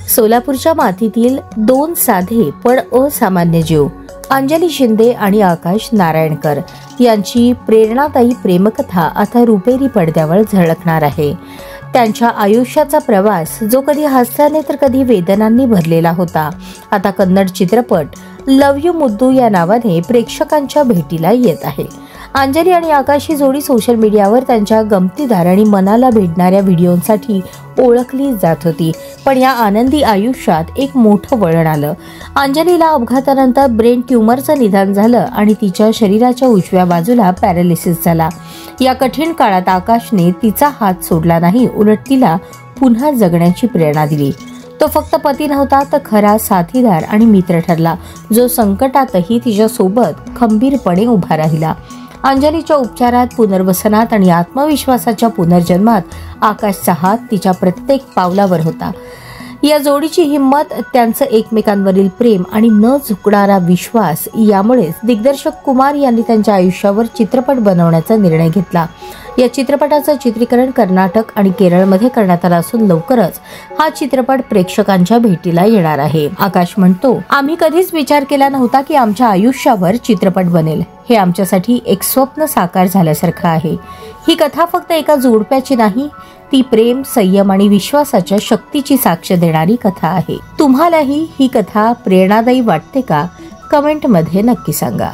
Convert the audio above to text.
सोलापूरच्या मातीतील दोन साधे पण असामान्य जीव, अंजली शिंदे आणि आकाश नारायणकर यांची प्रेरणादायी प्रेमकथा आता रुपेरी पडद्यावर झळकणार आहे। त्यांच्या आयुष्याचा प्रवास जो कधी हास्याने तर कधी वेदनांनी भरलेला होता, आता कन्नड चित्रपट लव यू मुद्दू या नावाने प्रेक्षकांच्या भेटीला येत आहे। अंजली आणि आकाश ही जोडी सोशल मीडियावर त्यांच्या गमतीदार आणि मनाला भिडणाऱ्या व्हिडिओंसाठी ओळखली जात होती, पण या आनंदी आयुष्यात एक मोठं वळण आलं। अंजलीला अपघातानंतर ब्रेन ट्यूमरचं निदान झालं आणि तिच्या शरीराच्या उजव्या बाजूला पॅरालिसिस झाला। या कठीण काळात आकाशने तिचा हात सोडला नाही, उलट तिला पुन्हा जगण्याची प्रेरणा दिली। तो फक्त पती नव्हता तर खरा साथीदार आणि मित्र ठरला, जो संकटातही तिच्यासोबत खंबीरपणे उभा राहिला। अंजलीच्या उपचारात, पुनर्वसनात आणि आत्मविश्वासाच्या पुनर्जन्मात आकाशचा हात तिच्या प्रत्येक पावलावर होता। या जोडीची हिंमत, त्यांचं एकमेकांवरील प्रेम आणि न झुकणारा विश्वास यामुळेच दिग्दर्शक कुमार यांनी त्यांच्या आयुष्यावर चित्रपट बनवण्याचा निर्णय घेतला। या चित्रपटाचं चित्रीकरण कर्नाटक आणि केरळमध्ये करण्यात आलं असून लवकरच हा चित्रपट प्रेक्षकांच्या भेटीला येणार आहे। आकाश म्हणतो, आम्ही कधीच विचार केला नव्हता की आमच्या आयुष्यावर चित्रपट बनेल। हे आमच्यासाठी एक स्वप्न साकार झाल्यासारखं आहे। ही कथा फक्त एका जोडप्याची नाही, ती प्रेम, संयम आणि विश्वासाच्या शक्तीची साक्ष देणारी कथा आहे। तुम्हालाही ही कथा प्रेरणादायी वाटते का? कमेंटमध्ये नक्की सांगा।